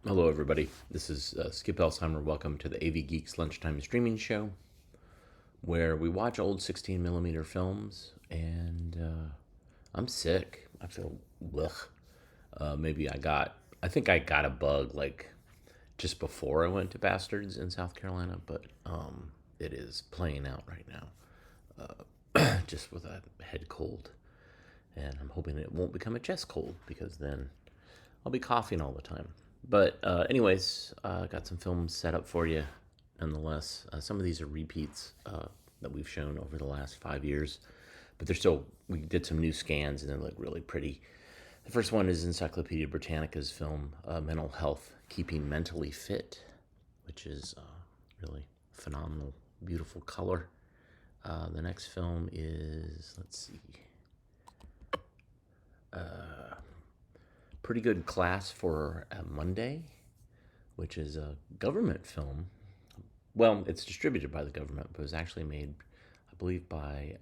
Hello, everybody. This is Skip Elsheimer. Welcome to the AV Geeks Lunchtime Streaming Show, where we watch old 16 millimeter films. And I'm sick. I feel ugh. I think I got a bug like just before I went to Bastards in South Carolina, but it is playing out right now, just with a head cold. And I'm hoping it won't become a chest cold because then I'll be coughing all the time. But anyways, got some films set up for you nonetheless. Some of these are repeats that we've shown over the last 5 years, but we did some new scans and they look really pretty. The first one is Encyclopedia Britannica's film, Mental Health, Keeping Mentally Fit, which is really phenomenal, beautiful color. The next film is, let's see, Pretty Good Class for Monday, which is a government film. Well, it's distributed by the government, but it was actually made, I believe, by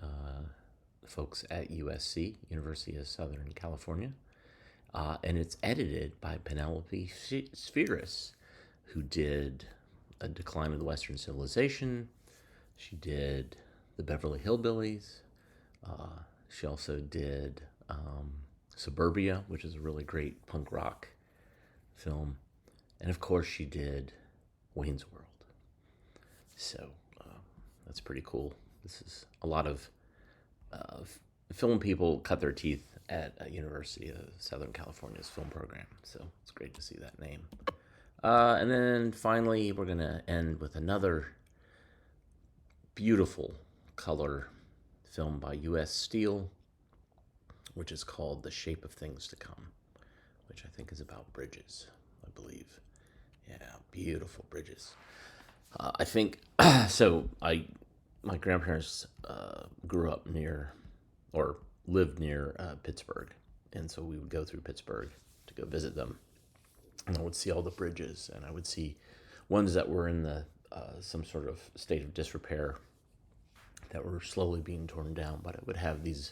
folks at USC, University of Southern California. And it's edited by Penelope Spheris, who did A Decline of the Western Civilization. She did The Beverly Hillbillies. She also did Suburbia, which is a really great punk rock film. And of course, she did Wayne's World. So that's pretty cool. This is a lot of film people cut their teeth at University of Southern California's film program. So it's great to see that name. And then finally, we're going to end with another beautiful color film by U.S. Steel, which is called The Shape of Things to Come, which I think is about bridges, I believe. Yeah, beautiful bridges. I think, my grandparents grew up near, or lived near Pittsburgh, and so we would go through Pittsburgh to go visit them, and I would see all the bridges, and I would see ones that were in some sort of state of disrepair that were slowly being torn down, but I would have these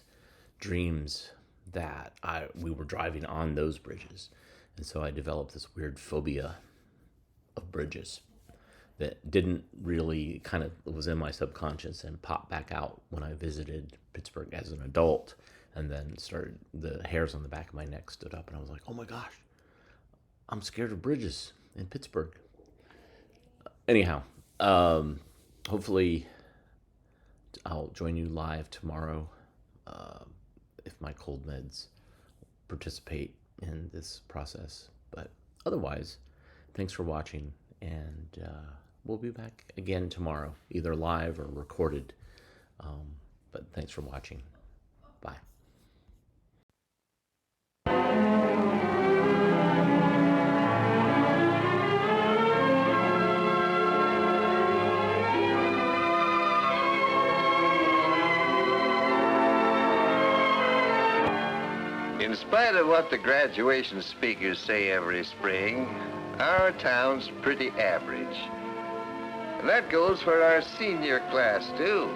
dreams that we were driving on those bridges. And so I developed this weird phobia of bridges that didn't really kind of was in my subconscious and popped back out when I visited Pittsburgh as an adult. And then the hairs on the back of my neck stood up and I was like, oh my gosh, I'm scared of bridges in Pittsburgh. Anyhow, hopefully I'll join you live tomorrow if my cold meds participate in this process. But otherwise, thanks for watching, and we'll be back again tomorrow, either live or recorded. But thanks for watching. Bye. In spite of what the graduation speakers say every spring, our town's pretty average. And that goes for our senior class, too.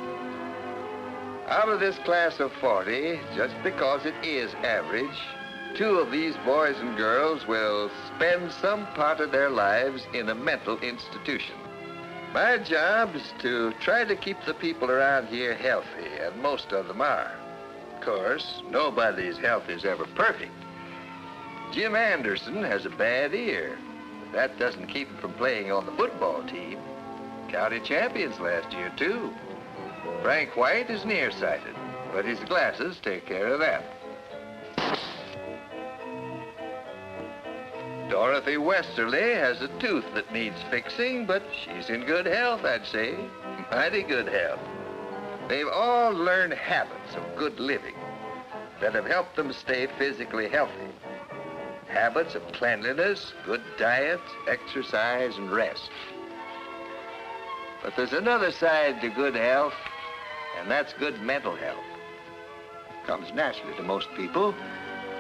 Out of this class of 40, just because it is average, 2 of these boys and girls will spend some part of their lives in a mental institution. My job is to try to keep the people around here healthy, and most of them are. Of course, nobody's health is ever perfect. Jim Anderson has a bad ear, but that doesn't keep him from playing on the football team. County champions last year, too. Frank White is nearsighted, but his glasses take care of that. Dorothy Westerly has a tooth that needs fixing, but she's in good health, I'd say. Mighty good health. They've all learned habits of good living that have helped them stay physically healthy. Habits of cleanliness, good diet, exercise, and rest. But there's another side to good health, and that's good mental health. Comes naturally to most people.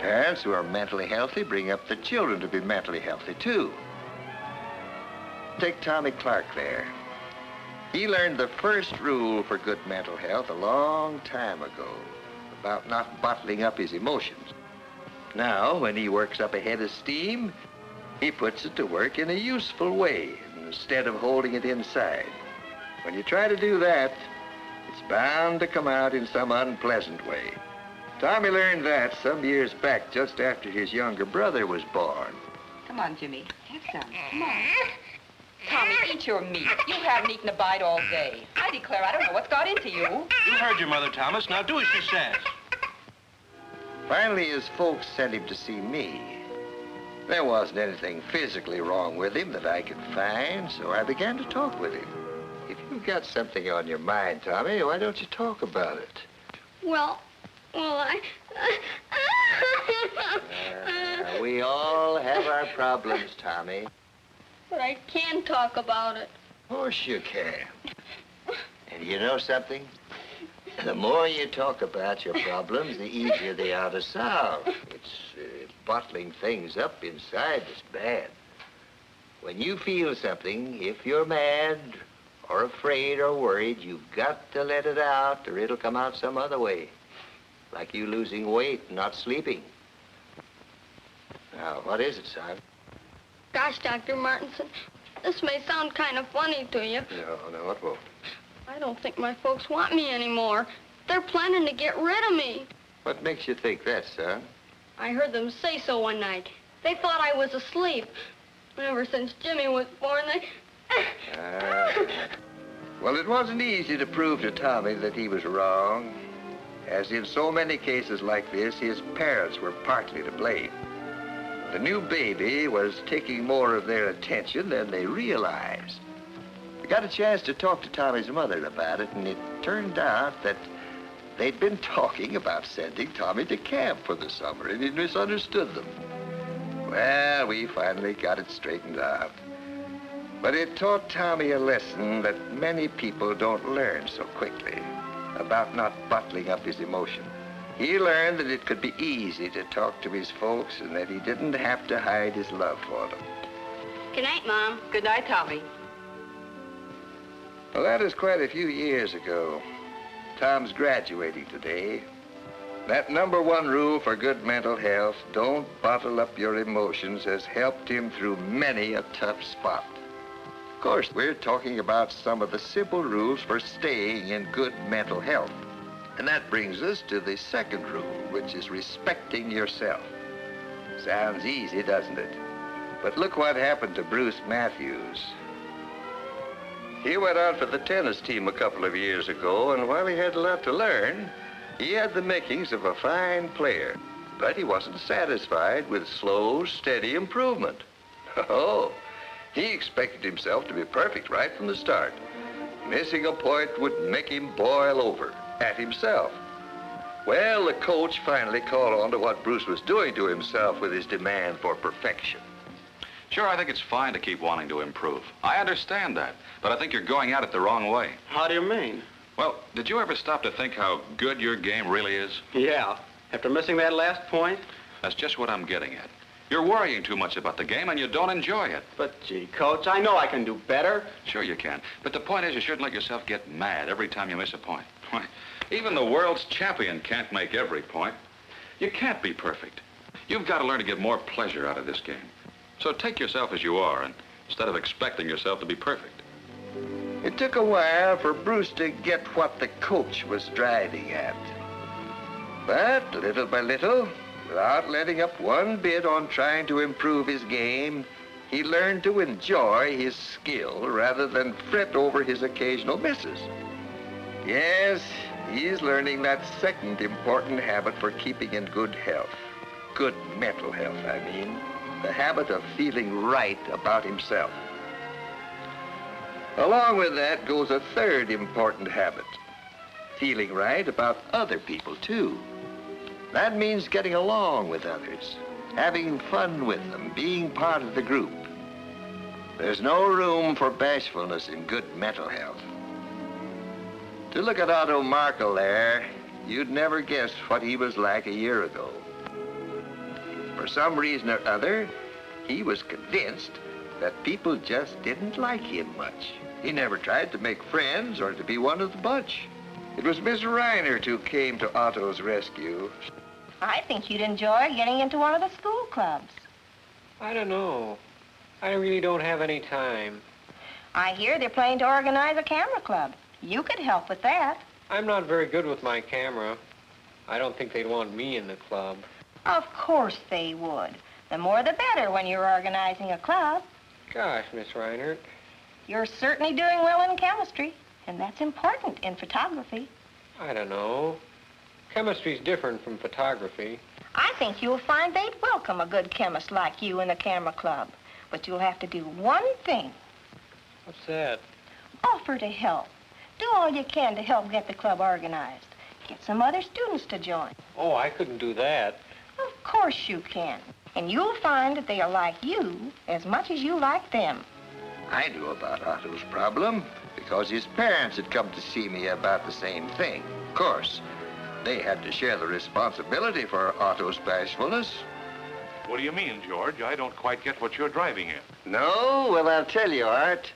Parents who are mentally healthy bring up their children to be mentally healthy, too. Take Tommy Clark there. He learned the first rule for good mental health a long time ago, about not bottling up his emotions. Now, when he works up a head of steam, He puts it to work in a useful way instead of holding it inside. When you try to do that, it's bound to come out in some unpleasant way. Tommy learned that some years back, just after his younger brother was born. Come on, Jimmy. Have some. Come on. Tommy, eat your meat. You haven't eaten a bite all day. I declare I don't know what's got into you. You heard your mother, Thomas. Now do as she says. Finally, his folks sent him to see me. There wasn't anything physically wrong with him that I could find, so I began to talk with him. If you've got something on your mind, Tommy, why don't you talk about it? Well, We all have our problems, Tommy. but I can talk about it. Of course you can. And you know something? The more you talk about your problems, the easier they are to solve. It's bottling things up inside that's bad. When you feel something, if you're mad or afraid or worried, you've got to let it out or it'll come out some other way. Like you losing weight and not sleeping. Now, what is it, son? Gosh, Dr. Martinson, this may sound kind of funny to you. No, it won't. I don't think my folks want me anymore. They're planning to get rid of me. What makes you think that, son? I heard them say so one night. They thought I was asleep. Ever since Jimmy was born, Well, it wasn't easy to prove to Tommy that he was wrong. As in so many cases like this, his parents were partly to blame. The new baby was taking more of their attention than they realized. I got a chance to talk to Tommy's mother about it, and it turned out that they'd been talking about sending Tommy to camp for the summer, and he misunderstood them. Well, we finally got it straightened out. But it taught Tommy a lesson that many people don't learn so quickly, about not bottling up his emotion. He learned that it could be easy to talk to his folks and that he didn't have to hide his love for them. Good night, Mom. Good night, Tommy. Well, that is quite a few years ago. Tom's graduating today. That #1 rule for good mental health, don't bottle up your emotions, has helped him through many a tough spot. Of course, we're talking about some of the simple rules for staying in good mental health. And that brings us to the second rule, which is respecting yourself. Sounds easy, doesn't it? But look what happened to Bruce Matthews. He went out for the tennis team a couple of years ago, and while he had a lot to learn, he had the makings of a fine player. But he wasn't satisfied with slow, steady improvement. Oh, he expected himself to be perfect right from the start. Missing a point would make him boil over at himself. Well, the coach finally caught on to what Bruce was doing to himself with his demand for perfection. Sure, I think it's fine to keep wanting to improve. I understand that, but I think you're going at it the wrong way. How do you mean? Well, did you ever stop to think how good your game really is? Yeah. After missing that last point? That's just what I'm getting at. You're worrying too much about the game and you don't enjoy it. But, gee, Coach, I know I can do better. Sure you can, but the point is you shouldn't let yourself get mad every time you miss a point. Why, even the world's champion can't make every point. You can't be perfect. You've got to learn to get more pleasure out of this game. So take yourself as you are, and instead of expecting yourself to be perfect. It took a while for Bruce to get what the coach was driving at. But little by little, without letting up one bit on trying to improve his game, he learned to enjoy his skill rather than fret over his occasional misses. Yes, he's learning that second important habit for keeping in good health. Good mental health, I mean. The habit of feeling right about himself. Along with that goes a third important habit. Feeling right about other people, too. That means getting along with others, having fun with them, being part of the group. There's no room for bashfulness in good mental health. To look at Otto Markel there, you'd never guess what he was like a year ago. For some reason or other, he was convinced that people just didn't like him much. He never tried to make friends or to be one of the bunch. It was Miss Reinert who came to Otto's rescue. I think you'd enjoy getting into one of the school clubs. I don't know. I really don't have any time. I hear they're planning to organize a camera club. You could help with that. I'm not very good with my camera. I don't think they'd want me in the club. Of course they would. The more the better when you're organizing a club. Gosh, Miss Reinhardt. You're certainly doing well in chemistry, and that's important in photography. I don't know. Chemistry's different from photography. I think you'll find they'd welcome a good chemist like you in the camera club. But you'll have to do one thing. What's that? Offer to help. Do all you can to help get the club organized. Get some other students to join. Oh, I couldn't do that. Of course you can. And you'll find that they are like you as much as you like them. I knew about Otto's problem because his parents had come to see me about the same thing. Of course, they had to share the responsibility for Otto's bashfulness. What do you mean, George? I don't quite get what you're driving at. No? Well, I'll tell you, Art.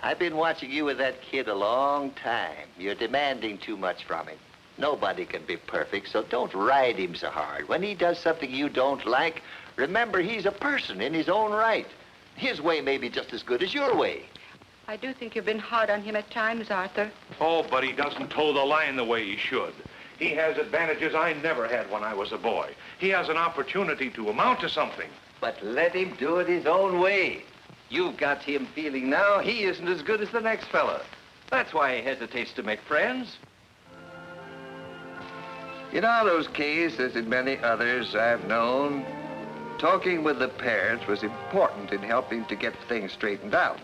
I've been watching you with that kid a long time. You're demanding too much from him. Nobody can be perfect, so don't ride him so hard. When he does something you don't like, remember he's a person in his own right. His way may be just as good as your way. I do think you've been hard on him at times, Arthur. Oh, but he doesn't toe the line the way he should. He has advantages I never had when I was a boy. He has an opportunity to amount to something. But let him do it his own way. You've got him feeling now he isn't as good as the next fella. That's why he hesitates to make friends. In Otto's case, as in many others I've known, talking with the parents was important in helping to get things straightened out.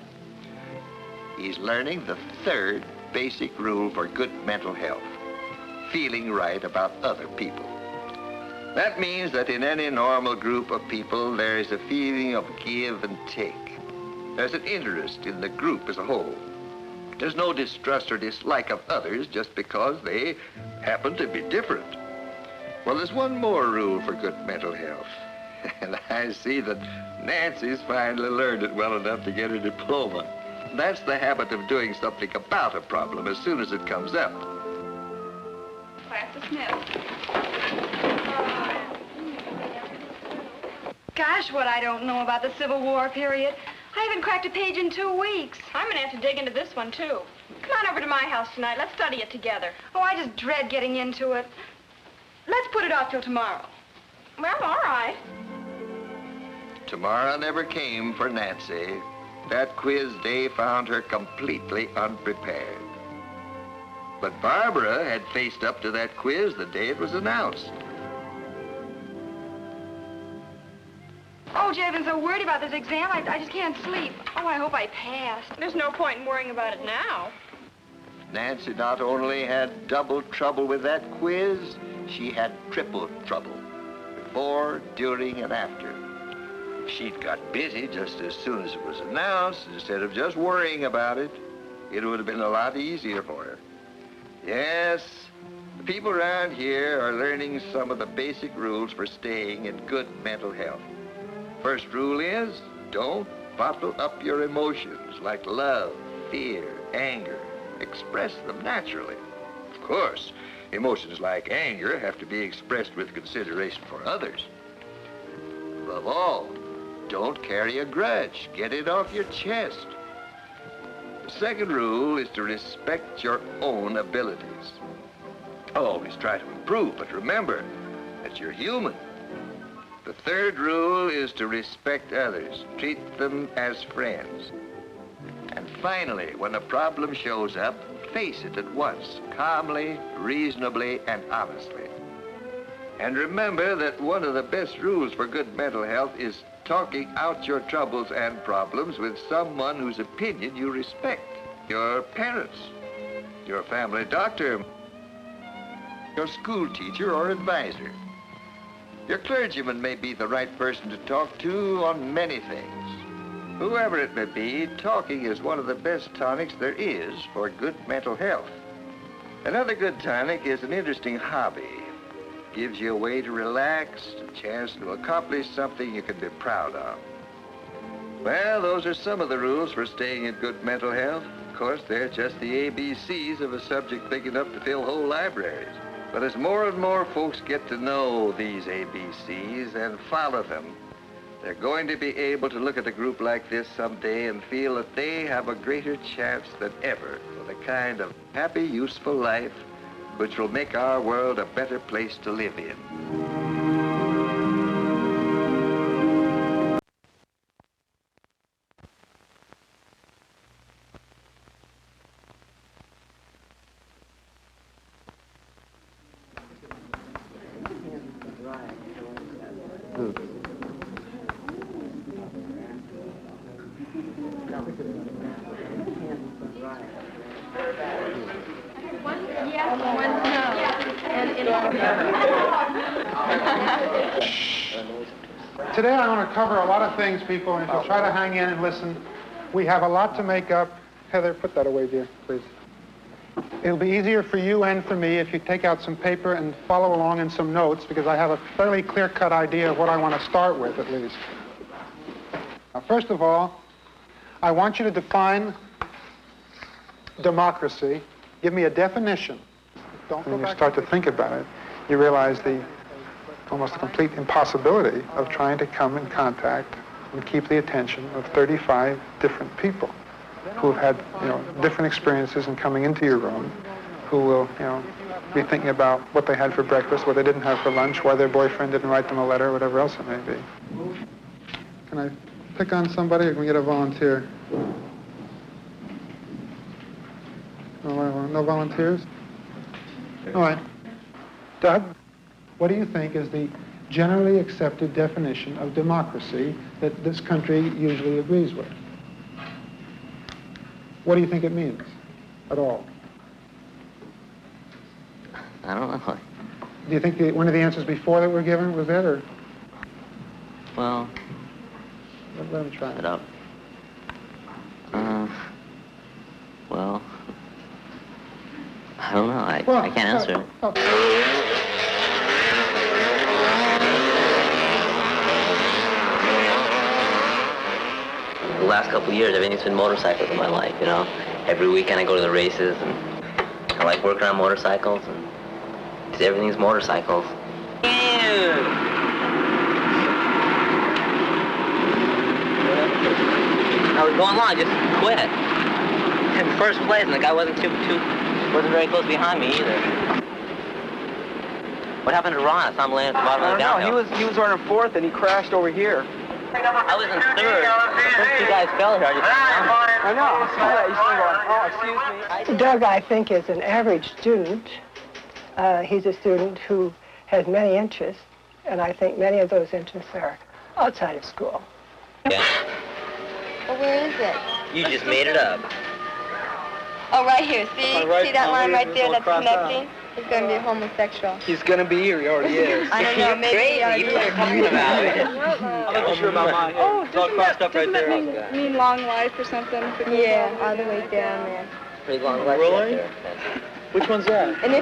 He's learning the third basic rule for good mental health: feeling right about other people. That means that in any normal group of people, there is a feeling of give and take. There's an interest in the group as a whole. There's no distrust or dislike of others just because they happen to be different. Well, there's one more rule for good mental health. And I see that Nancy's finally learned it well enough to get her diploma. That's the habit of doing something about a problem as soon as it comes up. Class dismissed. Gosh, what I don't know about the Civil War period. I haven't cracked a page in 2 weeks. I'm gonna have to dig into this one, too. Come on over to my house tonight. Let's study it together. Oh, I just dread getting into it. Let's put it off till tomorrow. Well, all right. Tomorrow never came for Nancy. That quiz day found her completely unprepared. But Barbara had faced up to that quiz the day it was announced. Oh, Jay, I've been so worried about this exam, I just can't sleep. Oh, I hope I pass. There's no point in worrying about it now. Nancy not only had double trouble with that quiz, she had triple trouble. Before, during, and after. If she'd got busy just as soon as it was announced, instead of just worrying about it, it would have been a lot easier for her. Yes, the people around here are learning some of the basic rules for staying in good mental health. First rule is, don't bottle up your emotions like love, fear, anger. Express them naturally. Of course, emotions like anger have to be expressed with consideration for others. Above all, don't carry a grudge. Get it off your chest. The second rule is to respect your own abilities. Always try to improve, but remember that you're human. The third rule is to respect others. Treat them as friends. And finally, when a problem shows up, face it at once, calmly, reasonably, and honestly. And remember that one of the best rules for good mental health is talking out your troubles and problems with someone whose opinion you respect. Your parents, your family doctor, your school teacher or advisor. Your clergyman may be the right person to talk to on many things. Whoever it may be, talking is one of the best tonics there is for good mental health. Another good tonic is an interesting hobby. Gives you a way to relax, a chance to accomplish something you can be proud of. Well, those are some of the rules for staying in good mental health. Of course, they're just the ABCs of a subject big enough to fill whole libraries. But as more and more folks get to know these ABCs and follow them, they're going to be able to look at a group like this someday and feel that they have a greater chance than ever for the kind of happy, useful life which will make our world a better place to live in. Today I want to cover a lot of things, people, and if you'll try to hang in and listen, we have a lot to make up. Heather, put that away, dear, please. It'll be easier for you and for me if you take out some paper and follow along in some notes, because I have a fairly clear-cut idea of what I want to start with, at least. Now, first of all, I want you to define democracy. Give me a definition. When you start to think about it, you realize the almost a complete impossibility of trying to come in contact and keep the attention of 35 different people who have had, different experiences in coming into your room, who will, be thinking about what they had for breakfast, what they didn't have for lunch, why their boyfriend didn't write them a letter, whatever else it may be. Can I pick on somebody, or can we get a volunteer? No volunteers? All right. Doug, what do you think is the generally accepted definition of democracy that this country usually agrees with? What do you think it means at all? I don't know. Do you think one of the answers before that were given was it, or? Well, let him try. it up. Well, I don't know. I can't answer it. The last couple of years, everything's been motorcycles in my life, Every weekend I go to the races, and I like working on motorcycles, and just everything's motorcycls. I was going along, I just quit. In first place, and the guy wasn't very close behind me either. What happened to Ron? I saw him laying at the bottom of the downhill. He was running fourth, and he crashed over here. I was in third. The first two guys fell here. I know. I saw that. You still going, oh, excuse me. Doug, I think, is an average student. He's a student who has many interests, and I think many of those interests are outside of school. Yeah. Well, where is it? You just made it up. Oh, right here. See that line right there that's connecting? He's going to be homosexual. He's going to be here. He already is. I don't know. Maybe he already You were is. talking about it. I'm not sure about mine. Oh, it's all crossed up right there. mean long life or something? Yeah, all the way down there. Pretty long life Really? there. Which one's that? And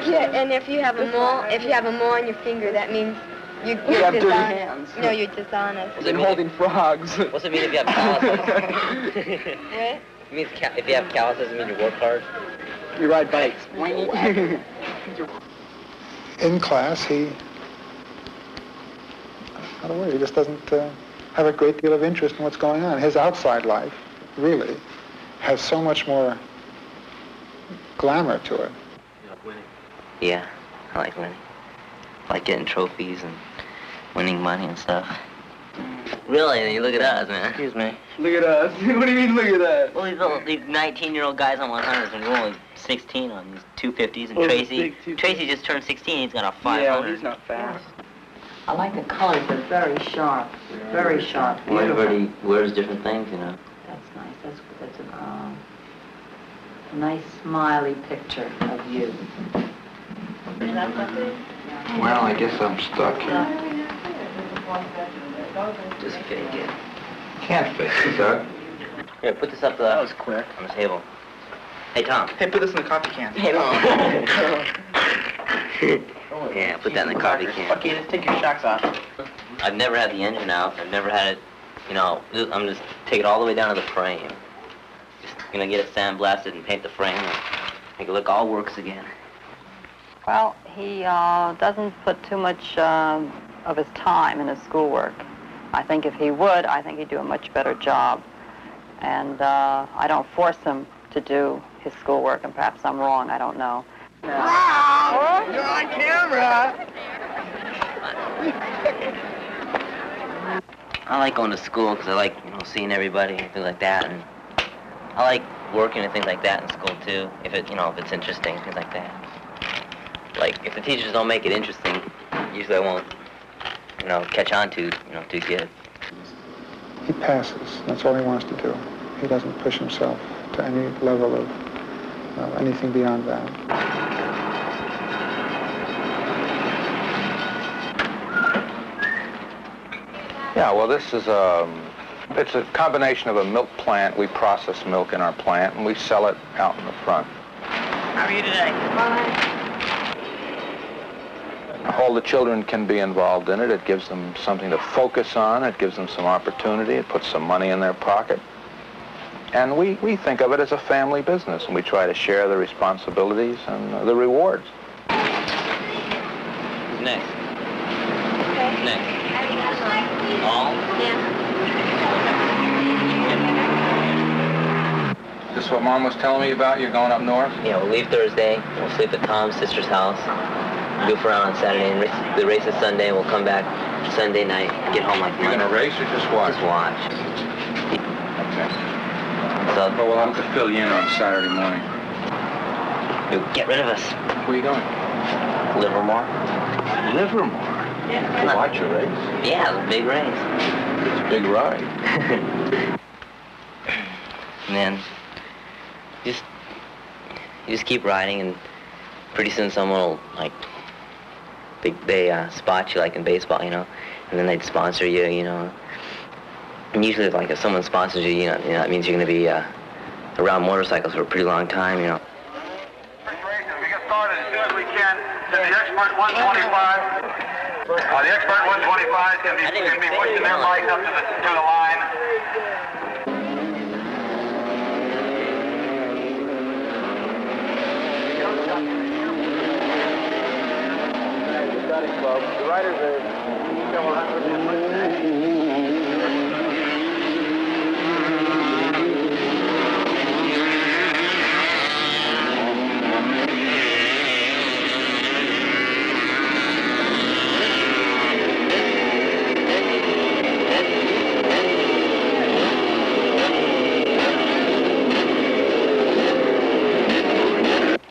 if you have a mole on your finger, that means you're have dirty dishonest. hands. No, you're dishonest. They're holding frogs. What's it mean if you have calluses? What? It means if you have calluses, it means you work hard. You ride bikes. In class, he just doesn't have a great deal of interest in what's going on. His outside life, really, has so much more glamour to it. You like winning? Yeah, I like winning. I like getting trophies and winning money and stuff. Really? You look at us, man. Excuse me. Look at us. What do you mean, look at that? Well, these 19-year-old guys on 100s, and we're only 16 on these 250s, and Tracy just turned 16, he's got a 500. Yeah, well, he's not fast. I like the colors, they're very sharp, very sharp. Well, everybody wears different things, That's nice, that's a nice smiley picture of you. Well, I guess I'm stuck here. Just fake it. Can't fix it, Doug. Here, put this up That was quick. on the table. Hey, Tom. Hey, put this in the coffee can. Hey, yeah, put that in the coffee can. Okay, let's take your shocks off. I've never had the engine out. I've never had it, I'm just take it all the way down to the frame. Just gonna get it sandblasted and paint the frame and make it look all works again. Well, he doesn't put too much of his time in his schoolwork. I think if he would, I think he'd do a much better job. And I don't force him to do his schoolwork, and perhaps I'm wrong, I don't know. Wow! You're on camera! I like going to school because I like, seeing everybody and things like that. And I like working and things like that in school too, if it's interesting, things like that. Like, if the teachers don't make it interesting, usually I won't, catch on to, too good. He passes. That's all he wants to do. He doesn't push himself to any level of anything beyond that. Yeah, well, this is it's a combination of a milk plant. We process milk in our plant, and we sell it out in the front. How are you today? Fine. All the children can be involved in it. It gives them something to focus on. It gives them some opportunity. It puts some money in their pocket. And we think of it as a family business, and we try to share the responsibilities and the rewards. Next. Okay. Next. All? Yeah. Is this what Mom was telling me about? You're going up north? Yeah, we'll leave Thursday. We'll sleep at Tom's sister's house. Goof around on Saturday, and the race is Sunday, and we'll come back Sunday night, get home like You're Monday. going to race or just watch? Just watch. Okay. So, But we'll have to fill you in on Saturday morning. get rid of us. Where are you going? Livermore. Livermore? Yeah. Watch a race? Yeah, it's a big race. It's a big ride. And then, you just keep riding, and pretty soon someone will, they spot you like in baseball, and then they'd sponsor you, And usually, if someone sponsors you, that means you're going to be around motorcycles for a pretty long time, We get started as soon as we can. To the expert 125. The expert 125 can be pushing their bikes up to the line. The riders are several hundred.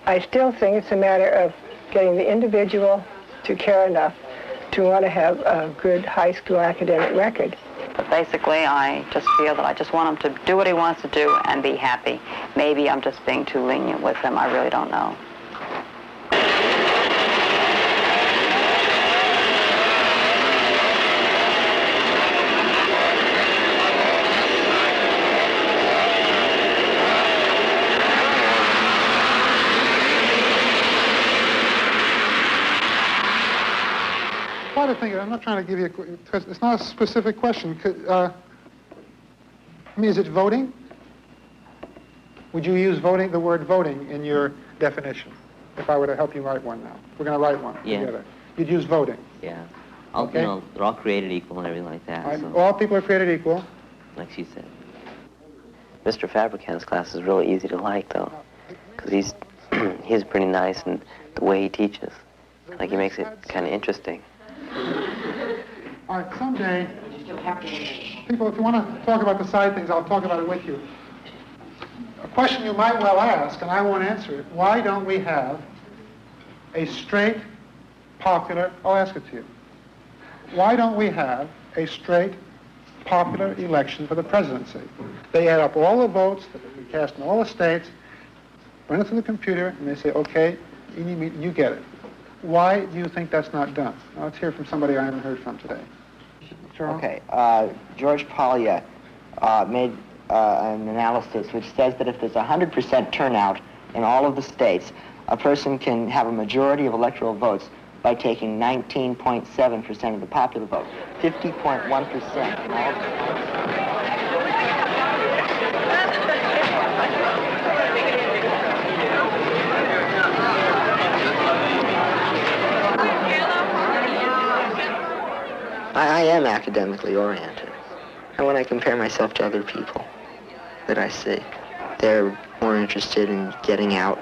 I still think it's a matter of getting the individual to care enough to want to have a good high school academic record. But basically, I just feel that I just want him to do what he wants to do and be happy. Maybe I'm just being too lenient with him. I really don't know. Try to think. I'm not trying to give you because it's not a specific question. Is it voting? Would you use voting, the word voting, in your definition? If I were to help you write one now, we're going to write one together. You'd use voting. Yeah. Okay. They're all created equal and everything like that. So, all people are created equal. like she said. Mr. Fabricant's class is really easy to like, though, because he's pretty nice, and the way he teaches, he makes it kind of interesting. All right, someday, people, if you want to talk about the side things, I'll talk about it with you. A question you might well ask, and I won't answer it, why don't we have a straight, popular, I'll ask it to you. Why don't we have a straight, popular election for the presidency? They add up all the votes that we cast in all the states, run it through the computer, and they say, okay, you get it. Why do you think that's not done? Now, let's hear from somebody I haven't heard from today. Charles? Okay. George Polya made an analysis which says that if there's 100% turnout in all of the states, a person can have a majority of electoral votes by taking 19.7% of the popular vote, 50.1% in all. I am academically oriented. And when I compare myself to other people that I see, they're more interested in getting out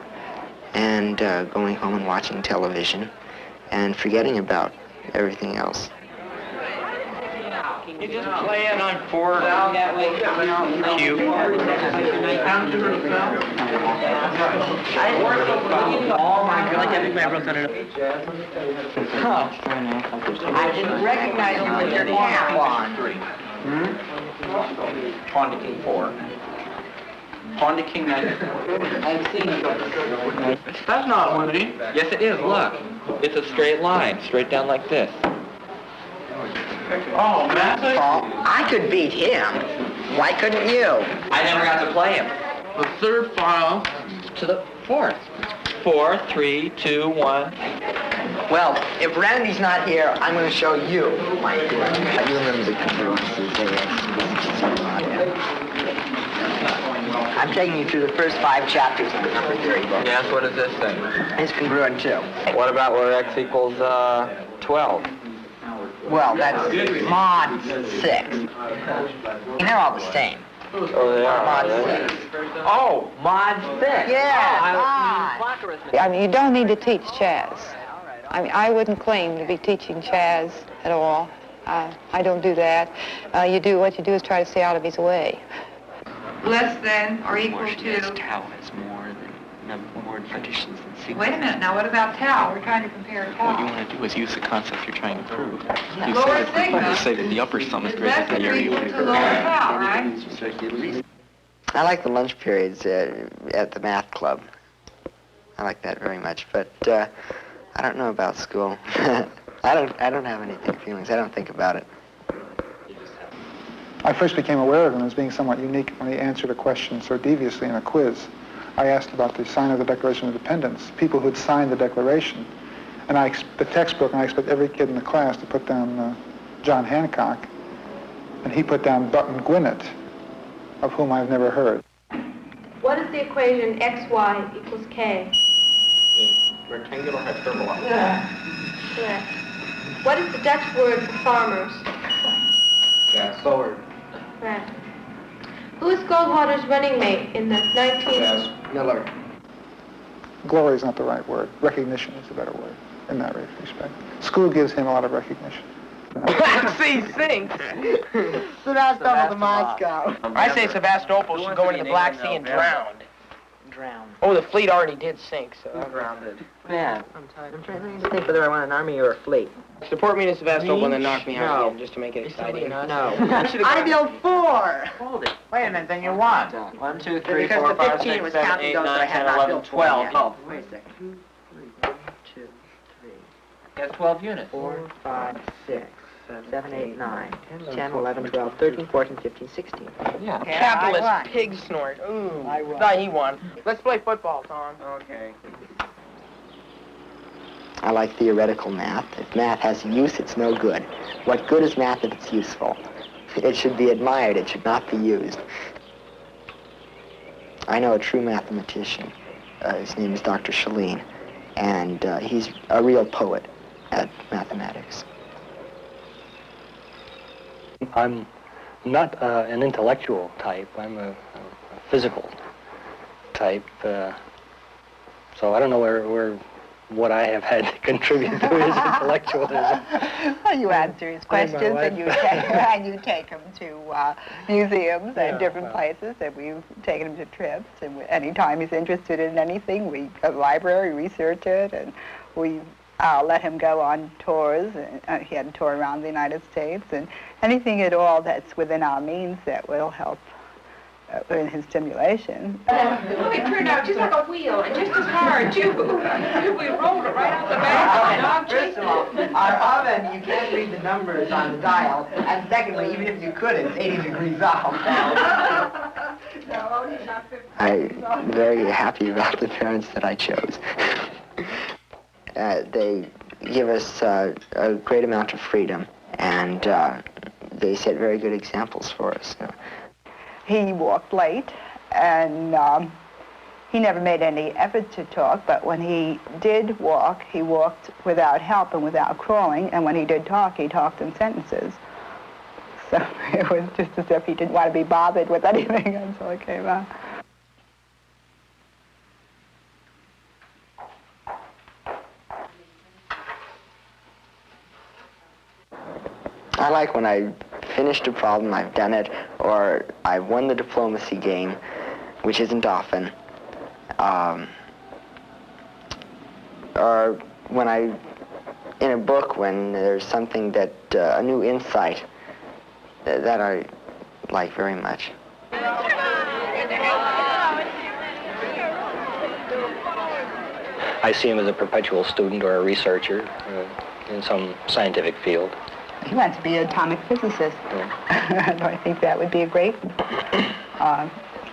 and going home and watching television and forgetting about everything else. You just playing on 4 cue. I didn't recognize you with your cap on. Pawn to king 4. Pawn to king 9. I've seen it. That's not winning. Yes, it is. Look. It's a straight line, straight down like this. Oh, man. Paul, I could beat him. Why couldn't you? I never got to play him. The third file to the fourth. 4, 3, 2, 1. Well, if Randy's not here, I'm going to show you my theory. You remember the congruences I'm taking you through the first 5 chapters of the number theory book. Yes, what is this thing? It's congruent too. What about where x equals 12? Well, that's mod 6. They're all the same. Oh, they are. Mod 6. Oh, mod 6. Yeah, I mean, you don't need to teach Chaz. I mean, I wouldn't claim to be teaching Chaz at all. I don't do that. What you do is try to stay out of his way. Less than or equal to... Tau is more partitions than sequence. Wait a minute, now what about tau? We're trying to compare tau. What you want to do is use the concept you're trying to prove. You Lower sigma say that the upper sum is is greater less than than the or area. equal to lower tau, right? I like the lunch periods at the math club. I like that very much, but I don't know about school. I don't have any feelings. I don't think about it. I first became aware of him as being somewhat unique when he answered a question so deviously in a quiz. I asked about the sign of the Declaration of Independence, people who'd signed the Declaration, and the textbook, and I expect every kid in the class to put down John Hancock, and he put down Button Gwinnett, of whom I've never heard. What is the equation xy equals k? Rectangular hyperbola. Correct. What is the Dutch word for farmers? Yeah, forward. Correct. Who is Goldwater's running mate in the 19th? Miller. Glory is not the right word. Recognition is a better word in that respect. School gives him a lot of recognition. See, sinks. Sevastopol to Moscow. I say Sevastopol should go into the Black Sea and drown. Oh, the fleet already did sink, so... Grounded. Man, I'm trying to think whether I want an army or a fleet. Support me to Sevastopol and then knock me out again, just to make it exciting. No. I built 4. Hold it. Wait a minute, then you won. 1, 2, 3, Because 4, the 5, 15 6, was 7, counting 8, those that I 9, had 10, not 11, built 12. Oh, wait a second. 2, 3, 1, 2, 3. That's 12 units. 4, 5, 6, 7, 8, 9, 10, 11, 12, 13, 14, 15, 16. Yeah. Capitalist pig snort. Ooh, I won. thought he won. Let's play football, Tom. Okay. I like theoretical math. If math has use, it's no good. What good is math if it's useful? It should be admired. It should not be used. I know a true mathematician. His name is Dr. Shalin, and he's a real poet at mathematics. I'm not an intellectual type. I'm a physical type. So I don't know where what I have had to contribute to his intellectualism. Well, you answer his questions and you take him to museums and different places, and we've taken him to trips. And anytime he's interested in anything, we go to the library, research it, and we let him go on tours. He had a tour around the United States, and anything at all that's within our means that will help in his stimulation. It turned out just like a wheel, and just as hard, too. We rolled it right out the back. First of all, our oven, you can't read the numbers on the dial, and secondly, even if you could, it's 80 degrees off. I'm very happy about the parents that I chose. They give us a great amount of freedom, and they set very good examples for us. He walked late, and he never made any effort to talk, but when he did walk, he walked without help and without crawling, and when he did talk, he talked in sentences. So it was just as if he didn't want to be bothered with anything until it came out. I like when I finished a problem, I've done it, or I've won the diplomacy game, which isn't often. Or when in a book, when there's something that, a new insight, that I like very much. I see him as a perpetual student or a researcher in some scientific field. He wants to be an atomic physicist. I think that would be a great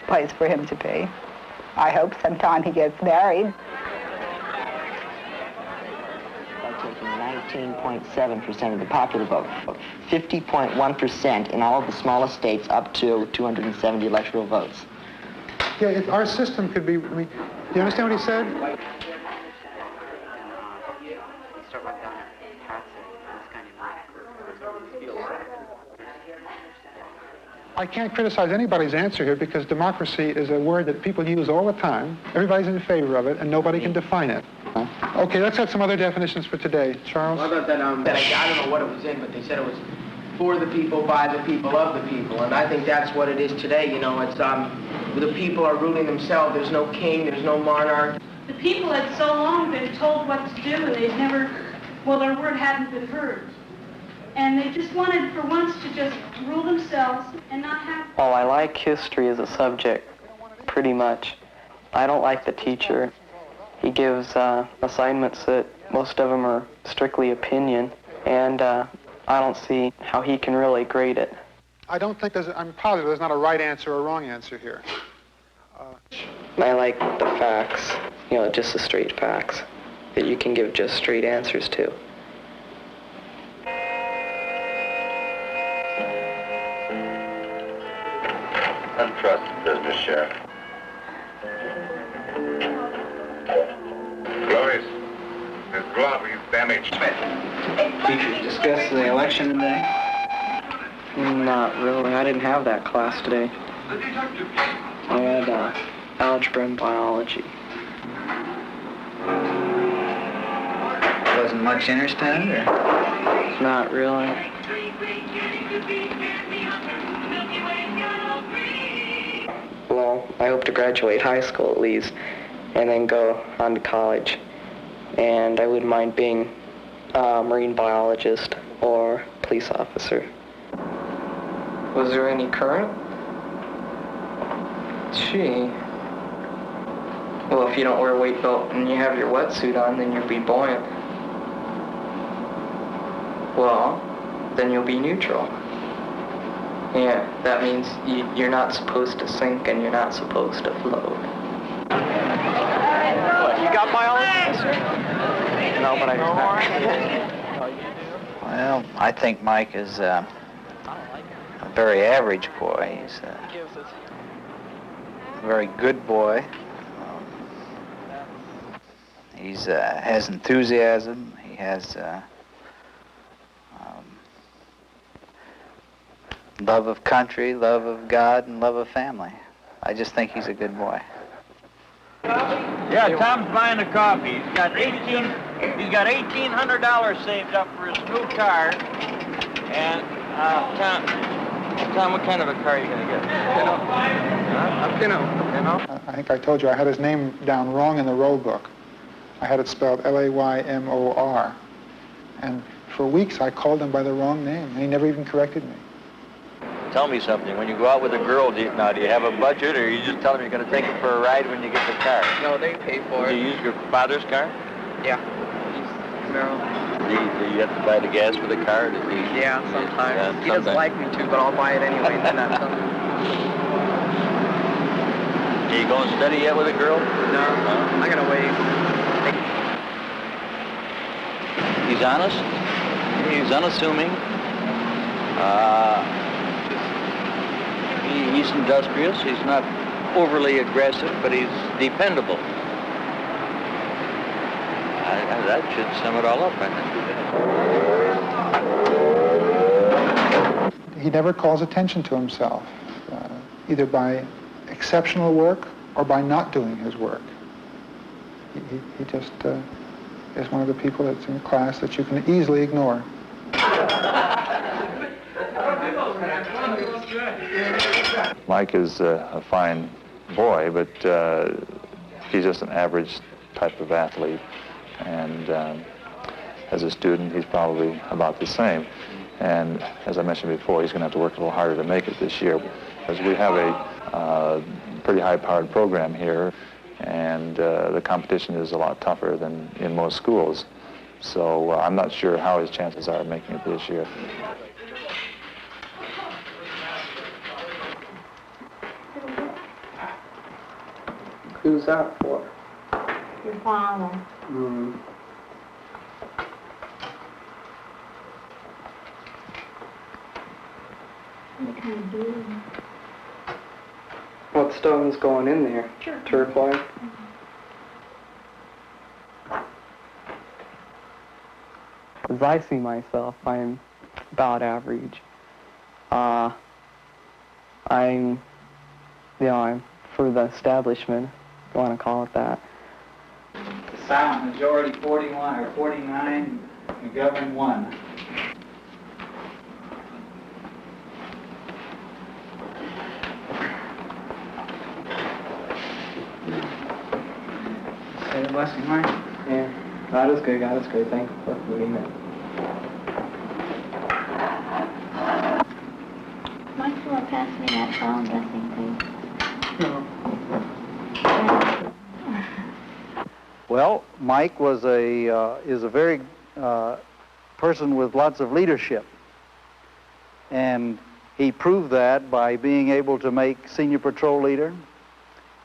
place for him to be. I hope sometime he gets married. By taking 19.7% of the popular vote, 50.1% in all of the smallest states up to 270 electoral votes. Yeah, if our system could be, I mean, do you understand what he said? I can't criticize anybody's answer here because democracy is a word that people use all the time. Everybody's in favor of it, and nobody can define it. Okay, let's have some other definitions for today. Charles? What about that, I don't know what it was in, but they said it was for the people, by the people, of the people. And I think that's what it is today, you know. It's, the people are ruling themselves. There's no king, there's no monarch. The people had so long been told what to do, and they'd never, well, their word hadn't been heard. And they just wanted, for once, to just rule themselves and not have... Well, I like history as a subject, pretty much. I don't like the teacher. He gives assignments that most of them are strictly opinion, and I don't see how he can really grade it. I don't think I'm positive there's not a right answer or a wrong answer here. I like the facts, you know, just the straight facts that you can give just straight answers to. Untrusted business, Sheriff. Glorious. Miss Glover, you've damaged Smith. Teachers discussed the election today? Not really. I didn't have that class today. I had algebra and biology. Wasn't much interest in it, or? Not really. Well, I hope to graduate high school at least, and then go on to college. And I wouldn't mind being a marine biologist or police officer. Was there any current? Gee. Well, if you don't wear a weight belt and you have your wetsuit on, then you'll be buoyant. Well, then you'll be neutral. Yeah, that means you're not supposed to sink and you're not supposed to float. What, you got biology, sir? No, but I Well, I think Mike is a very average boy. He's a very good boy. He has enthusiasm. He has love of country, love of God, and love of family. I just think he's a good boy. Yeah, Tom's buying a coffee. He's got $1,800 saved up for his new car. And Tom, what kind of a car are you gonna get? A Pinto. I think I told you I had his name down wrong in the roll book. I had it spelled Laymor. And for weeks I called him by the wrong name, and he never even corrected me. Tell me something. When you go out with a girl, do you have a budget, or you just tell them you're going to take her for a ride when you get the car? No, they pay for Do it. you use your father's car? Yeah. Camaro. Do you have to buy the gas for the car? Yeah, sometimes. Yeah, He doesn't like me to, but I'll buy it anyway and then not tell him. Are you going steady yet with a girl? No, I gotta wait. He's honest. He's unassuming. He's industrious. He's not overly aggressive, but he's dependable. That should sum it all up, I think. he never calls attention to himself, either by exceptional work or by not doing his work. He just is one of the people that's in the class that you can easily ignore. Mike is a fine boy, but he's just an average type of athlete. And as a student, he's probably about the same. And as I mentioned before, he's going to have to work a little harder to make it this year. Because we have a pretty high-powered program here, and the competition is a lot tougher than in most schools. So I'm not sure how his chances are of making it this year. Who's that for? Your father. Mm. What kind of blue? What stone's going in there? Turquoise? As I see myself, I'm about average. I'm for the establishment, if you want to call it that. Silent majority 41 or 49, McGovern 1. Say the blessing, Mike. Yeah, God is good, God is great. Thank you for believing it. Mike, you want to pass me that phone blessing, please? Well, Mike was is a very person with lots of leadership, and he proved that by being able to make senior patrol leader.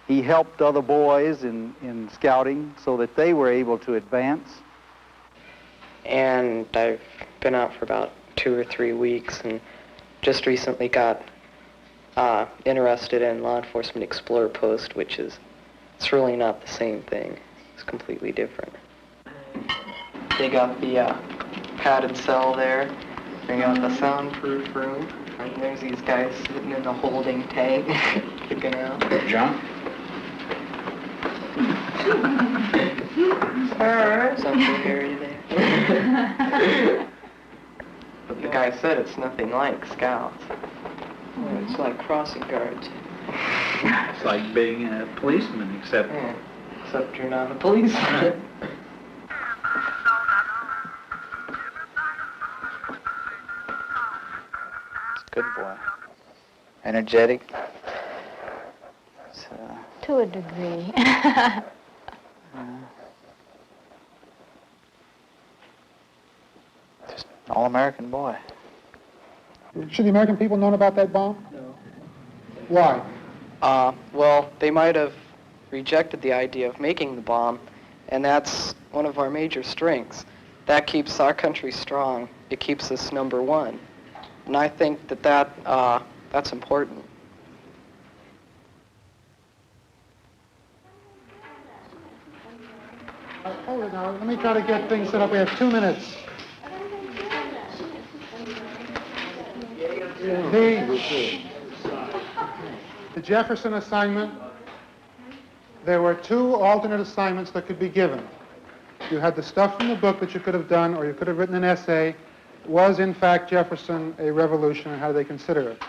He helped other boys in scouting so that they were able to advance. And I've been out for about 2 or 3 weeks, and just recently got interested in Law Enforcement Explorer Post, which is, it's really not the same thing. It's completely different. They got the padded cell there. They got the soundproof room. And there's these guys sitting in the holding tank, kicking out. John? Something hairy there. But the guy said it's nothing like scouts. It's like crossing guards. It's like being a policeman, except... Yeah, except you're not a policeman. Good boy. Energetic. To a degree. Just an all-American boy. Should the American people known about that bomb? No. Why? Well, they might have rejected the idea of making the bomb, and that's one of our major strengths. That keeps our country strong. It keeps us #1. And I think that's important. Hold it now. Let me try to get things set up. We have 2 minutes. The Jefferson assignment, there were 2 alternate assignments that could be given. You had the stuff from the book that you could have done, or you could have written an essay. Was, in fact, Jefferson a revolution, and how do they consider it?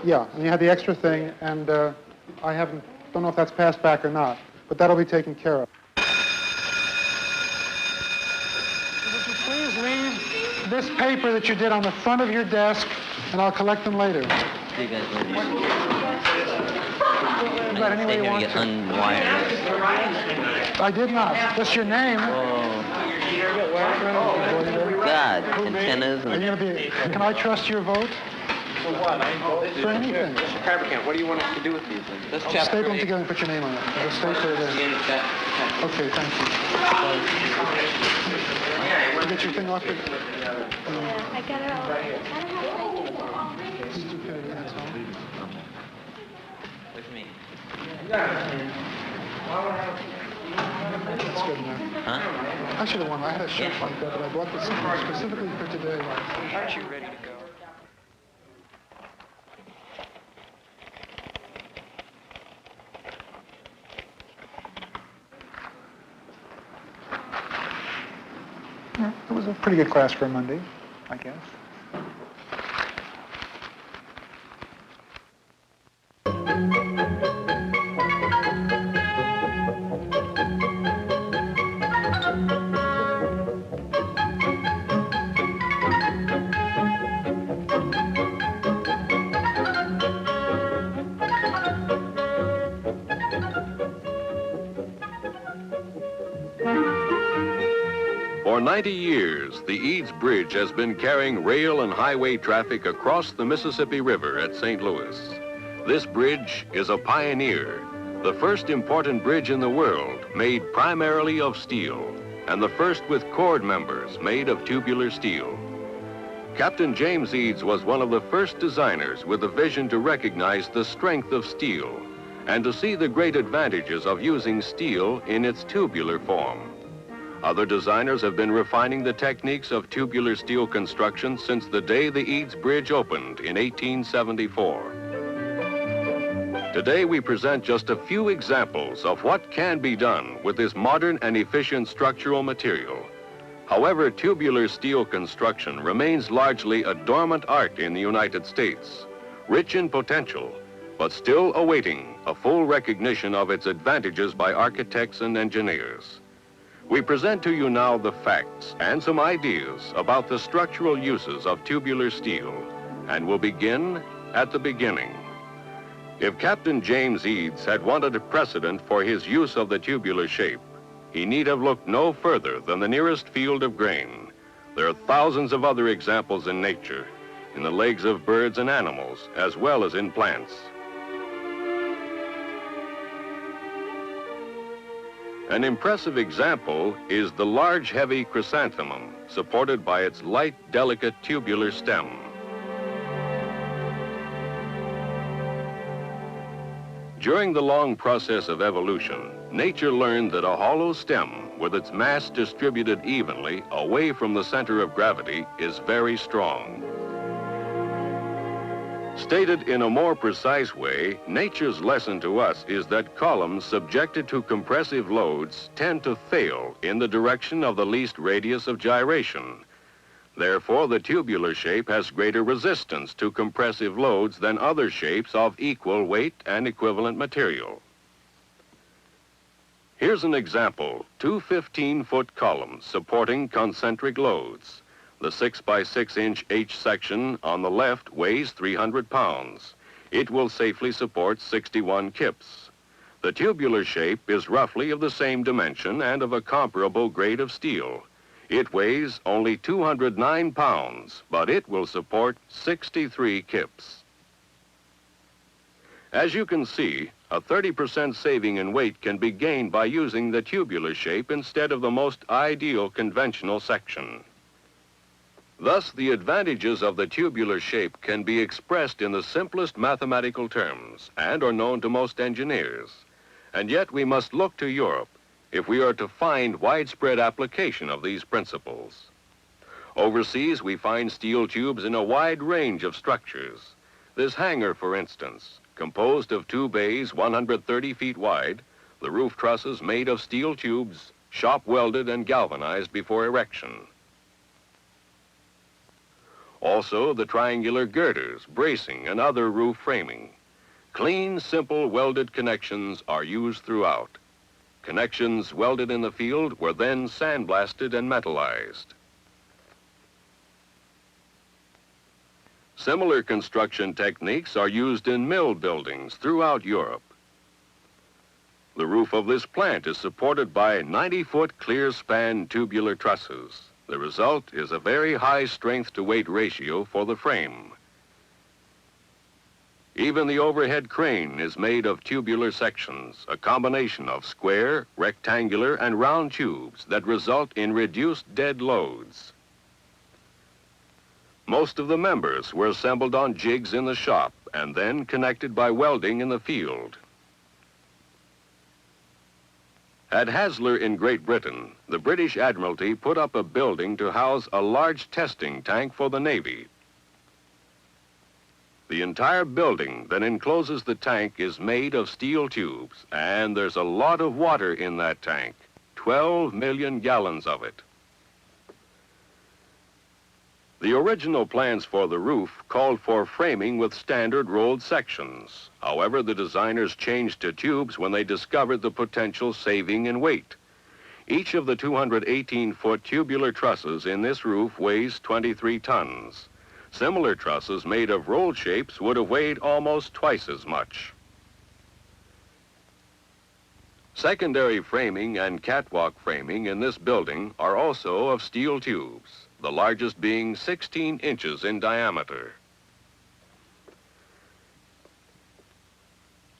Yeah, and you had the extra thing, and I don't know if that's passed back or not, but that'll be taken care of. Would you please leave this paper that you did on the front of your desk, and I'll collect them later. See you guys later. But anyway, Stay you here want to get to. unwired. I did not. Just your name. God, antennas Are and... you gonna be, can I trust your vote? For what? For anything. Mr. Carvercamp, what do you want us to do with these things? This chapter Staple them together and put your name on it. Just staple it in. Okay, thank you. You get your thing off your... I got it all. I don't know With me. That's good enough. Huh? I should have won. I had a shirt like that, but I bought this specifically for today. Aren't you ready to go? was a pretty good class for a Monday, I guess. For 90 years, the Eads Bridge has been carrying rail and highway traffic across the Mississippi River at St. Louis. This bridge is a pioneer, the first important bridge in the world made primarily of steel, and the first with chord members made of tubular steel. Captain James Eads was one of the first designers with a vision to recognize the strength of steel and to see the great advantages of using steel in its tubular form. Other designers have been refining the techniques of tubular steel construction since the day the Eads Bridge opened in 1874. Today we present just a few examples of what can be done with this modern and efficient structural material. However, tubular steel construction remains largely a dormant art in the United States, rich in potential, but still awaiting a full recognition of its advantages by architects and engineers. We present to you now the facts and some ideas about the structural uses of tubular steel, and we'll begin at the beginning. If Captain James Eads had wanted a precedent for his use of the tubular shape, he need have looked no further than the nearest field of grain. There are thousands of other examples in nature, in the legs of birds and animals, as well as in plants. An impressive example is the large, heavy chrysanthemum, supported by its light, delicate tubular stem. During the long process of evolution, nature learned that a hollow stem with its mass distributed evenly away from the center of gravity is very strong. Stated in a more precise way, nature's lesson to us is that columns subjected to compressive loads tend to fail in the direction of the least radius of gyration. Therefore, the tubular shape has greater resistance to compressive loads than other shapes of equal weight and equivalent material. Here's an example, two 15-foot columns supporting concentric loads. The 6 by 6 inch H section on the left weighs 300 pounds. It will safely support 61 kips. The tubular shape is roughly of the same dimension and of a comparable grade of steel. It weighs only 209 pounds, but it will support 63 kips. As you can see, a 30% saving in weight can be gained by using the tubular shape instead of the most ideal conventional section. Thus, the advantages of the tubular shape can be expressed in the simplest mathematical terms and are known to most engineers. And yet we must look to Europe if we are to find widespread application of these principles. Overseas, we find steel tubes in a wide range of structures. This hangar, for instance, composed of 2 bays 130 feet wide, the roof trusses made of steel tubes, shop welded and galvanized before erection. Also, the triangular girders, bracing, and other roof framing. Clean, simple welded connections are used throughout. Connections welded in the field were then sandblasted and metallized. Similar construction techniques are used in mill buildings throughout Europe. The roof of this plant is supported by 90-foot clear-span tubular trusses. The result is a very high strength-to-weight ratio for the frame. Even the overhead crane is made of tubular sections, a combination of square, rectangular, and round tubes that result in reduced dead loads. Most of the members were assembled on jigs in the shop and then connected by welding in the field. At Haslar in Great Britain, the British Admiralty put up a building to house a large testing tank for the Navy. The entire building that encloses the tank is made of steel tubes, and there's a lot of water in that tank, 12 million gallons of it. The original plans for the roof called for framing with standard rolled sections. However, the designers changed to tubes when they discovered the potential saving in weight. Each of the 218-foot tubular trusses in this roof weighs 23 tons. Similar trusses made of rolled shapes would have weighed almost twice as much. Secondary framing and catwalk framing in this building are also of steel tubes, the largest being 16 inches in diameter.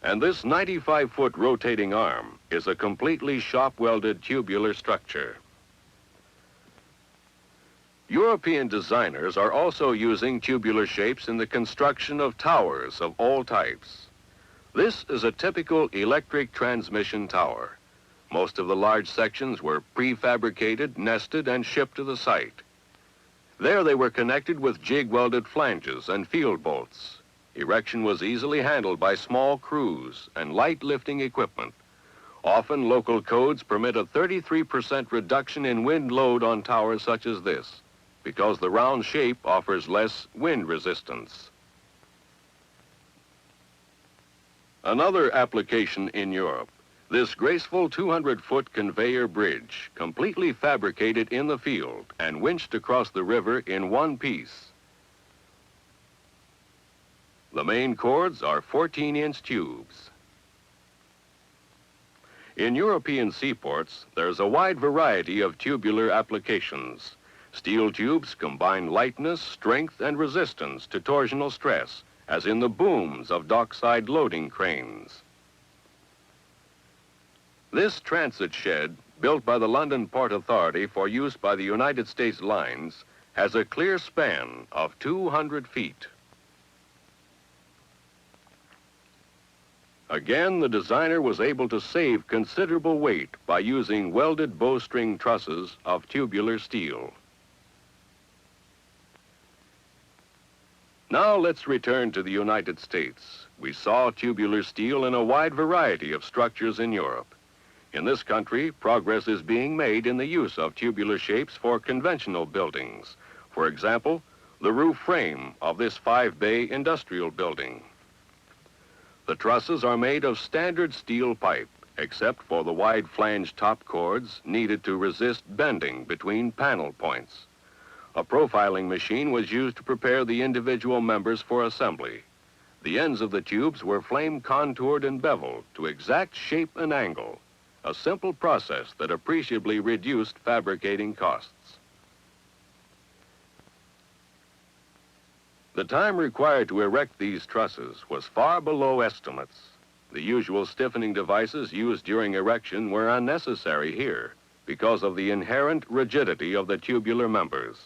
And this 95-foot rotating arm is a completely shop-welded tubular structure. European designers are also using tubular shapes in the construction of towers of all types. This is a typical electric transmission tower. Most of the large sections were prefabricated, nested, and shipped to the site. There they were connected with jig-welded flanges and field bolts. Erection was easily handled by small crews and light lifting equipment. Often local codes permit a 33% reduction in wind load on towers such as this, because the round shape offers less wind resistance. Another application in Europe, this graceful 200-foot conveyor bridge, completely fabricated in the field and winched across the river in one piece. The main cords are 14-inch tubes. In European seaports, there's a wide variety of tubular applications. Steel tubes combine lightness, strength, and resistance to torsional stress, as in the booms of dockside loading cranes. This transit shed, built by the London Port Authority for use by the United States Lines, has a clear span of 200 feet. Again, the designer was able to save considerable weight by using welded bowstring trusses of tubular steel. Now let's return to the United States. We saw tubular steel in a wide variety of structures in Europe. In this country, progress is being made in the use of tubular shapes for conventional buildings. For example, the roof frame of this 5-bay industrial building. The trusses are made of standard steel pipe, except for the wide flange top cords needed to resist bending between panel points. A profiling machine was used to prepare the individual members for assembly. The ends of the tubes were flame contoured and beveled to exact shape and angle, a simple process that appreciably reduced fabricating costs. The time required to erect these trusses was far below estimates. The usual stiffening devices used during erection were unnecessary here because of the inherent rigidity of the tubular members.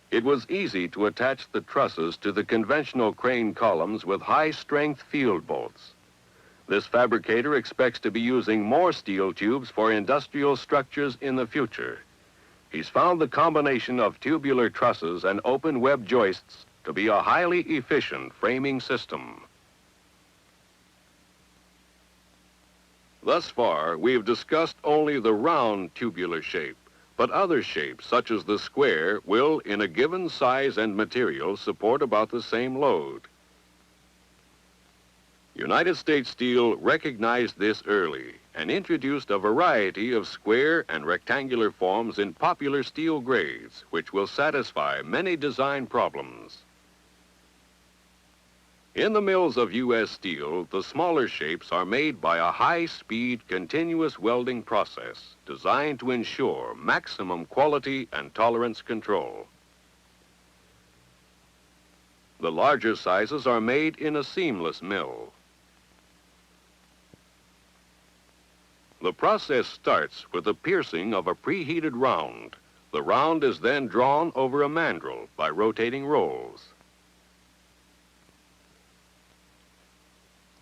It was easy to attach the trusses to the conventional crane columns with high-strength field bolts. This fabricator expects to be using more steel tubes for industrial structures in the future. He's found the combination of tubular trusses and open web joists to be a highly efficient framing system. Thus far, we've discussed only the round tubular shape, but other shapes, such as the square, will, in a given size and material, support about the same load. United States Steel recognized this early and introduced a variety of square and rectangular forms in popular steel grades, which will satisfy many design problems. In the mills of U.S. Steel, the smaller shapes are made by a high-speed, continuous welding process designed to ensure maximum quality and tolerance control. The larger sizes are made in a seamless mill. The process starts with the piercing of a preheated round. The round is then drawn over a mandrel by rotating rolls.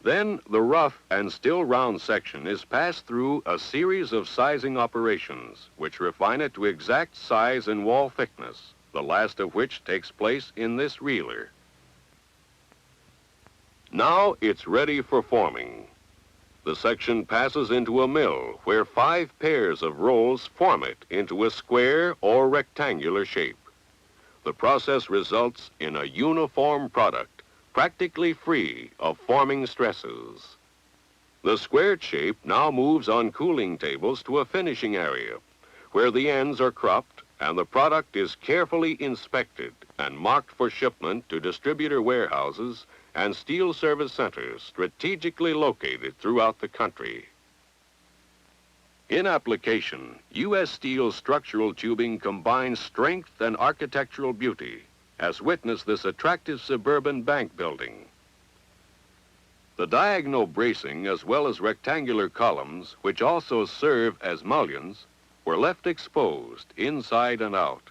Then the rough and still round section is passed through a series of sizing operations which refine it to exact size and wall thickness, the last of which takes place in this reeler. Now it's ready for forming. The section passes into a mill where 5 pairs of rolls form it into a square or rectangular shape. The process results in a uniform product, practically free of forming stresses. The squared shape now moves on cooling tables to a finishing area, where the ends are cropped and the product is carefully inspected and marked for shipment to distributor warehouses and steel service centers strategically located throughout the country. In application, U.S. Steel structural tubing combines strength and architectural beauty, as witness this attractive suburban bank building. The diagonal bracing as well as rectangular columns, which also serve as mullions, were left exposed inside and out.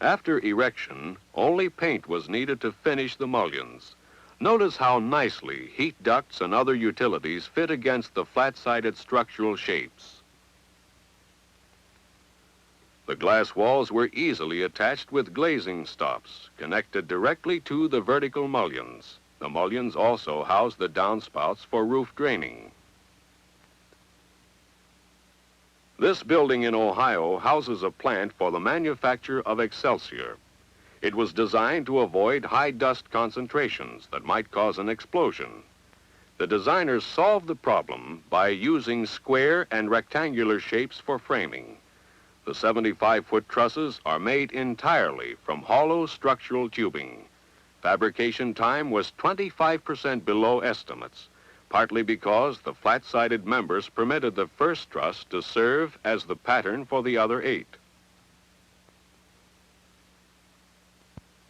After erection, only paint was needed to finish the mullions. Notice how nicely heat ducts and other utilities fit against the flat-sided structural shapes. The glass walls were easily attached with glazing stops connected directly to the vertical mullions. The mullions also house the downspouts for roof draining. This building in Ohio houses a plant for the manufacture of Excelsior. It was designed to avoid high dust concentrations that might cause an explosion. The designers solved the problem by using square and rectangular shapes for framing. The 75-foot trusses are made entirely from hollow structural tubing. Fabrication time was 25% below estimates, partly because the flat-sided members permitted the first truss to serve as the pattern for the other 8.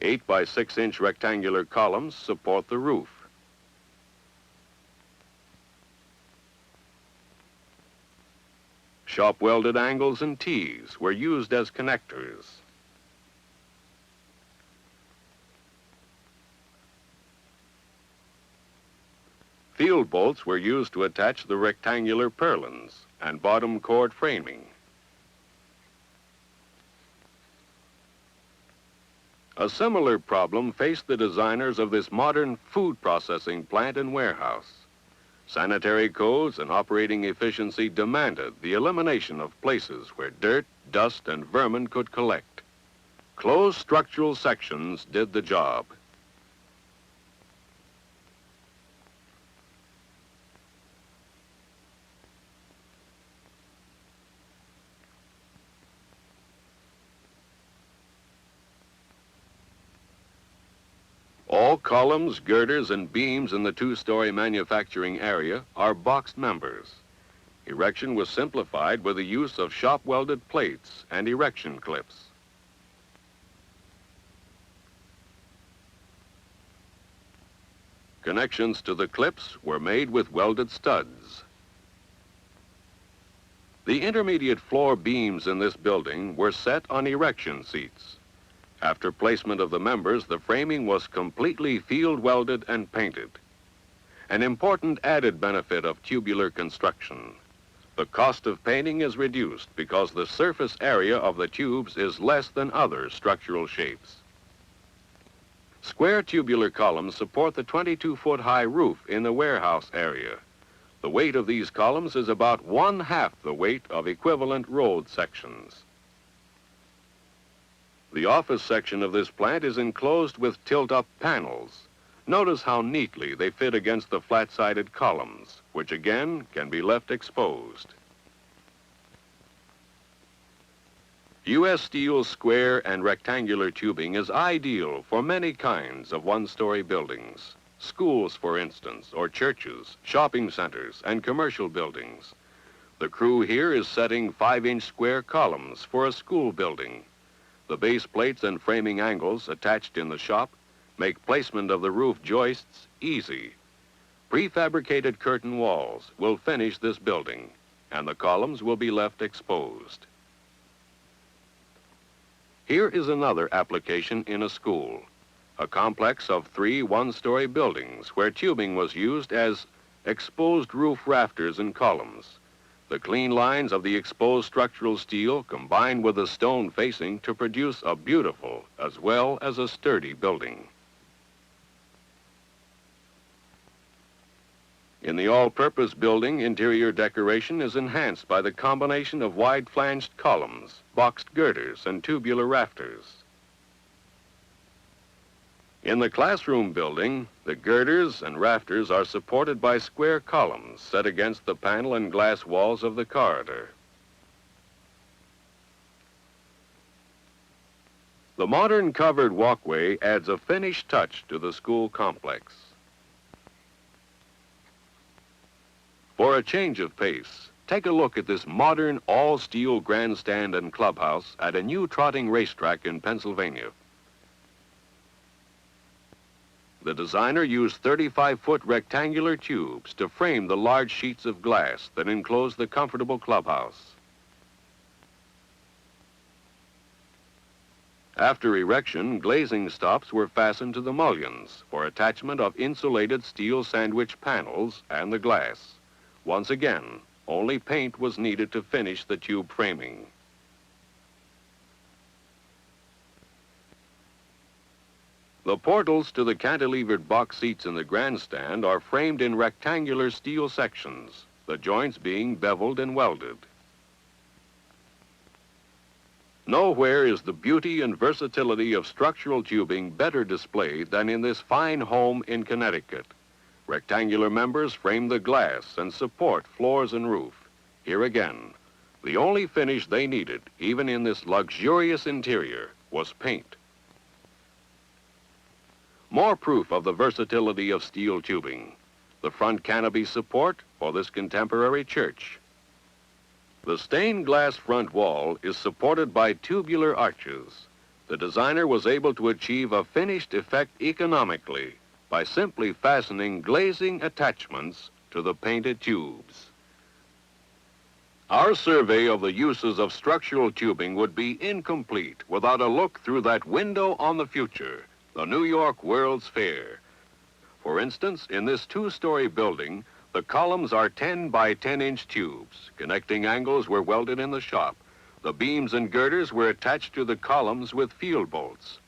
8 by 6-inch rectangular columns support the roof. Shop-welded angles and T's were used as connectors. Field bolts were used to attach the rectangular purlins and bottom cord framing. A similar problem faced the designers of this modern food processing plant and warehouse. Sanitary codes and operating efficiency demanded the elimination of places where dirt, dust, and vermin could collect. Closed structural sections did the job. All columns, girders, and beams in the 2-story manufacturing area are boxed members. Erection was simplified with the use of shop-welded plates and erection clips. Connections to the clips were made with welded studs. The intermediate floor beams in this building were set on erection seats. After placement of the members, the framing was completely field welded and painted. An important added benefit of tubular construction. The cost of painting is reduced because the surface area of the tubes is less than other structural shapes. Square tubular columns support the 22-foot high roof in the warehouse area. The weight of these columns is about 1/2 the weight of equivalent road sections. The office section of this plant is enclosed with tilt-up panels. Notice how neatly they fit against the flat-sided columns, which again can be left exposed. U.S. Steel square and rectangular tubing is ideal for many kinds of 1-story buildings. Schools, for instance, or churches, shopping centers, and commercial buildings. The crew here is setting 5-inch square columns for a school building. The base plates and framing angles attached in the shop make placement of the roof joists easy. Prefabricated curtain walls will finish this building, and the columns will be left exposed. Here is another application in a school, a complex of 3 1-story buildings where tubing was used as exposed roof rafters and columns. The clean lines of the exposed structural steel combined with the stone facing to produce a beautiful as well as a sturdy building. In the all-purpose building, interior decoration is enhanced by the combination of wide-flanged columns, boxed girders, and tubular rafters. In the classroom building, the girders and rafters are supported by square columns set against the panel and glass walls of the corridor. The modern covered walkway adds a finished touch to the school complex. For a change of pace, take a look at this modern all-steel grandstand and clubhouse at a new trotting racetrack in Pennsylvania. The designer used 35-foot rectangular tubes to frame the large sheets of glass that enclose the comfortable clubhouse. After erection, glazing stops were fastened to the mullions for attachment of insulated steel sandwich panels and the glass. Once again, only paint was needed to finish the tube framing. The portals to the cantilevered box seats in the grandstand are framed in rectangular steel sections, the joints being beveled and welded. Nowhere is the beauty and versatility of structural tubing better displayed than in this fine home in Connecticut. Rectangular members frame the glass and support floors and roof. Here again, the only finish they needed, even in this luxurious interior, was paint. More proof of the versatility of steel tubing. The front canopy support for this contemporary church. The stained glass front wall is supported by tubular arches. The designer was able to achieve a finished effect economically by simply fastening glazing attachments to the painted tubes. Our survey of the uses of structural tubing would be incomplete without a look through that window on the future, the New York World's Fair. For instance, in this two-story building, the columns are 10 by 10-inch tubes. Connecting angles were welded in the shop. The beams and girders were attached to the columns with field bolts.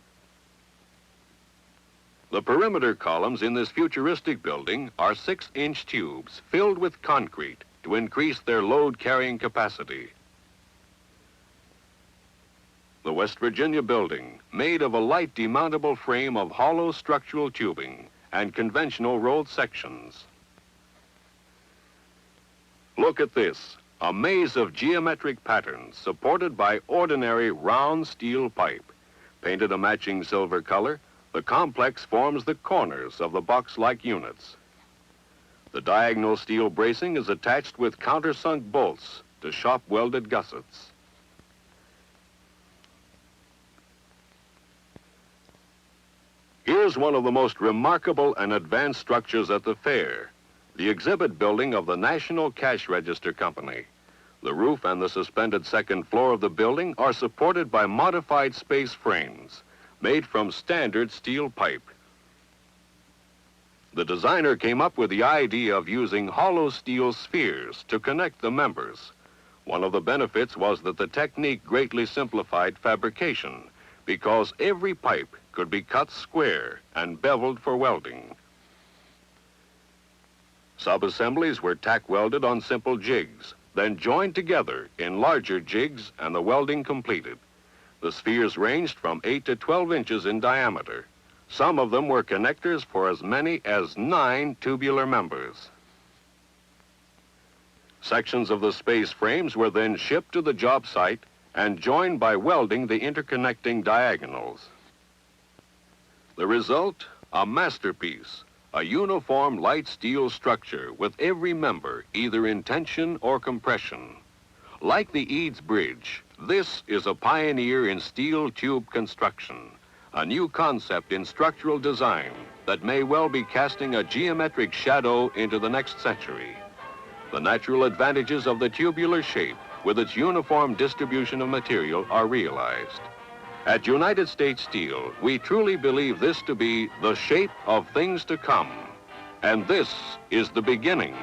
The perimeter columns in this futuristic building are 6-inch tubes filled with concrete to increase their load-carrying capacity. The West Virginia building, made of a light demountable frame of hollow structural tubing and conventional rolled sections. Look at this, a maze of geometric patterns supported by ordinary round steel pipe. Painted a matching silver color, the complex forms the corners of the box-like units. The diagonal steel bracing is attached with countersunk bolts to shop-welded gussets. Here's one of the most remarkable and advanced structures at the fair, the exhibit building of the National Cash Register Company. The roof and the suspended second floor of the building are supported by modified space frames made from standard steel pipe. The designer came up with the idea of using hollow steel spheres to connect the members. One of the benefits was that the technique greatly simplified fabrication because every pipe could be cut square and beveled for welding. Sub-assemblies were tack welded on simple jigs, then joined together in larger jigs and the welding completed. The spheres ranged from 8 to 12 inches in diameter. Some of them were connectors for as many as 9 tubular members. Sections of the space frames were then shipped to the job site and joined by welding the interconnecting diagonals. The result, a masterpiece, a uniform light steel structure with every member either in tension or compression. Like the Eads Bridge, this is a pioneer in steel tube construction, a new concept in structural design that may well be casting a geometric shadow into the next century. The natural advantages of the tubular shape with its uniform distribution of material are realized. At United States Steel, we truly believe this to be the shape of things to come. And this is the beginning